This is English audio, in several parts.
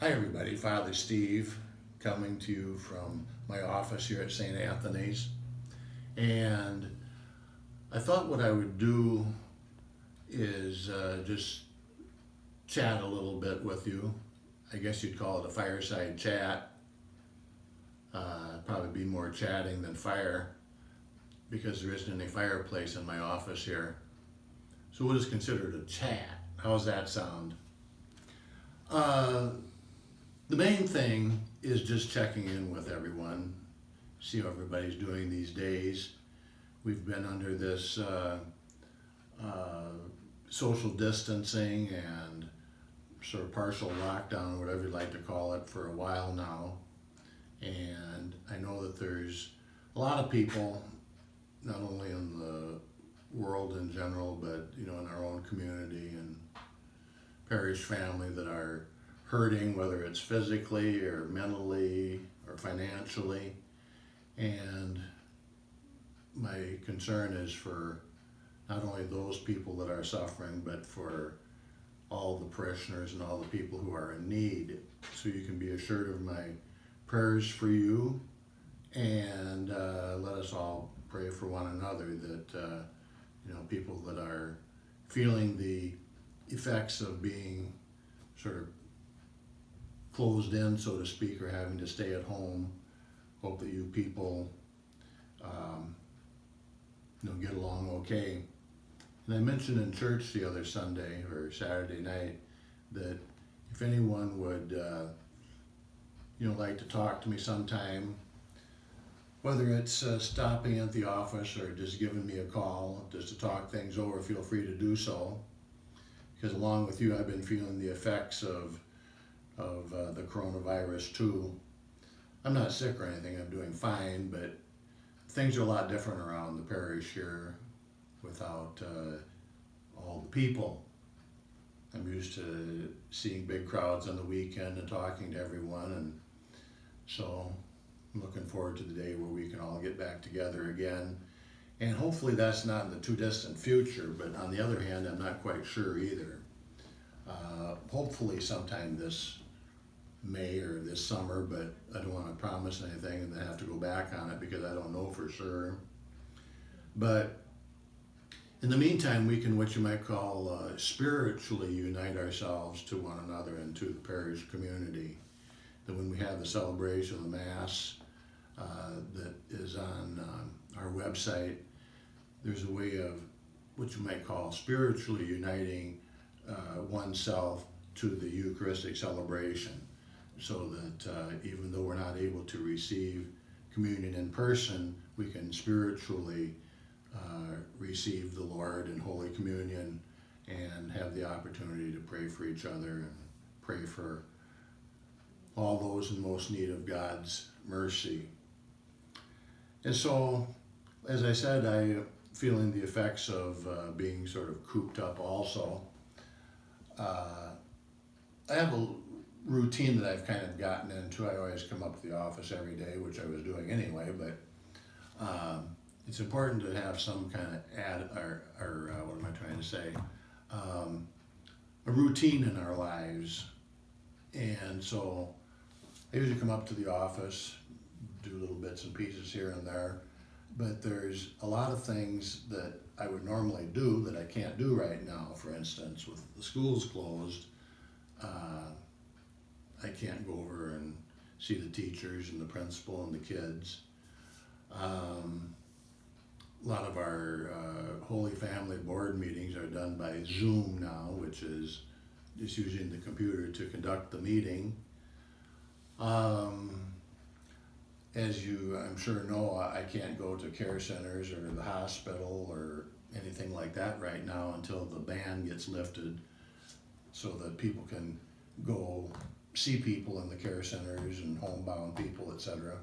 Hi everybody, Father Steve coming to you from my office here at St. Anthony's. And I thought what I would do is just chat a little bit with you. I guess you'd call it a fireside chat. Probably be more chatting than fire because there isn't any fireplace in my office here. So what is considered a chat? How's that sound? The main thing is just checking in with everyone, see how everybody's doing these days. We've been under this social distancing and sort of partial lockdown, whatever you'd like to call it, for a while now. And I know that there's a lot of people, not only in the world in general, but in our own community and parish family that are hurting, whether it's physically or mentally or financially. And my concern is for not only those people that are suffering, but for all the parishioners and all the people who are in need. So you can be assured of my prayers for you, and let us all pray for one another that people that are feeling the effects of being sort of closed in, so to speak, or having to stay at home. Hope that you people get along okay. And I mentioned in church the other Sunday or Saturday night that if anyone would like to talk to me sometime, whether it's stopping at the office or just giving me a call just to talk things over, feel free to do so. Because along with you, I've been feeling the effects of the coronavirus too. I'm not sick or anything, I'm doing fine, but things are a lot different around the parish here without all the people. I'm used to seeing big crowds on the weekend and talking to everyone, and so I'm looking forward to the day where we can all get back together again. And hopefully that's not in the too distant future, but on the other hand, I'm not quite sure either. Hopefully sometime this May or this summer, but I don't want to promise anything and then have to go back on it because I don't know for sure. But in the meantime, we can, what you might call, spiritually unite ourselves to one another and to the parish community. That when we have the celebration of the Mass that is on our website, there's a way of what you might call spiritually uniting oneself to the Eucharistic celebration, so that even though we're not able to receive communion in person, we can spiritually receive the Lord in Holy Communion and have the opportunity to pray for each other and pray for all those in most need of God's mercy. And so, as I said, I'm feeling the effects of being sort of cooped up also. I have a routine that I've kind of gotten into. I always come up to the office every day, which I was doing anyway, but it's important to have some kind of what am I trying to say? A routine in our lives. And so I usually come up to the office, do little bits and pieces here and there, but there's a lot of things that I would normally do that I can't do right now. For instance, with the schools closed, I can't go over and see the teachers and the principal and the kids. A lot of our Holy Family board meetings are done by Zoom now, which is just using the computer to conduct the meeting. As you, I'm sure, know, I can't go to care centers or the hospital or anything like that right now until the ban gets lifted, so that people can go see people in the care centers and homebound people, etc.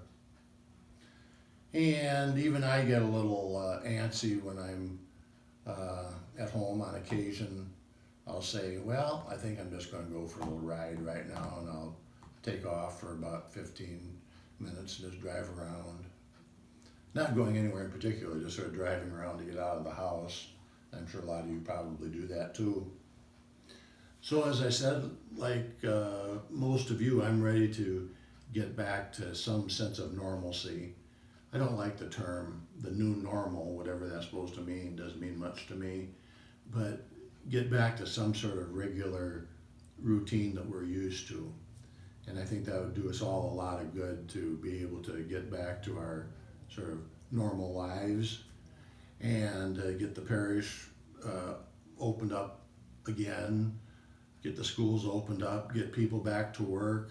And even I get a little antsy when I'm at home on occasion. I'll say, well, I think I'm just going to go for a little ride right now, and I'll take off for about 15 minutes and just drive around. Not going anywhere in particular, just sort of driving around to get out of the house. I'm sure a lot of you probably do that too. So as I said, like most of you, I'm ready to get back to some sense of normalcy. I don't like the term, the new normal, whatever that's supposed to mean, doesn't mean much to me. But get back to some sort of regular routine that we're used to. And I think that would do us all a lot of good to be able to get back to our sort of normal lives and get the parish opened up again, get the schools opened up, get people back to work,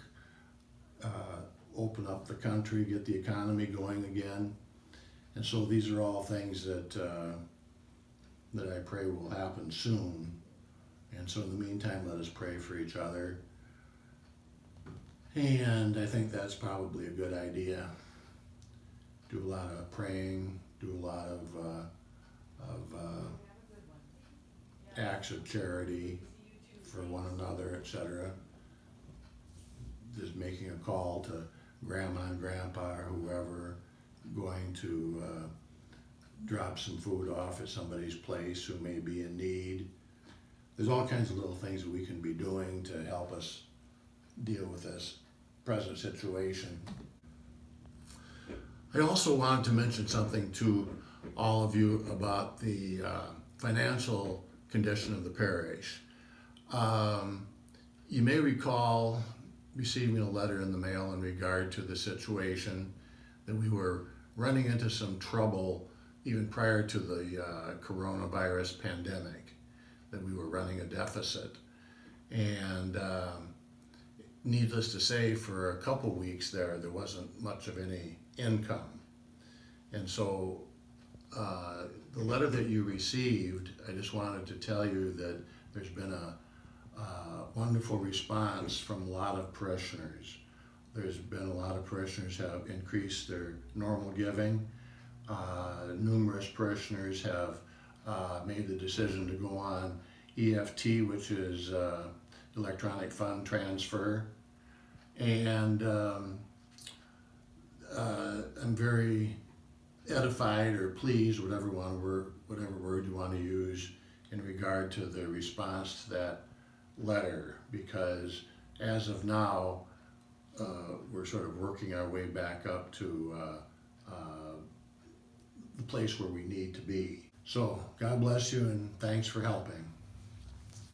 open up the country, get the economy going again. And so these are all things that I pray will happen soon. And so in the meantime, let us pray for each other. And I think that's probably a good idea. Do a lot of praying, do a lot of acts of charity for one another, etc. Just making a call to grandma and grandpa or whoever, going to drop some food off at somebody's place who may be in need. There's all kinds of little things that we can be doing to help us deal with this present situation. I also wanted to mention something to all of you about the financial condition of the parish. You may recall receiving a letter in the mail in regard to the situation that we were running into some trouble even prior to the coronavirus pandemic, that we were running a deficit. And needless to say, for a couple weeks there wasn't much of any income. And so the letter that you received, I just wanted to tell you that there's been a wonderful response from a lot of parishioners. There's been a lot of parishioners have increased their normal giving. Numerous parishioners have made the decision to go on EFT, which is electronic fund transfer. And I'm very edified or pleased, whatever word you want to use, in regard to the response to that letter, because as of now, we're sort of working our way back up to the place where we need to be. So God bless you, and thanks for helping.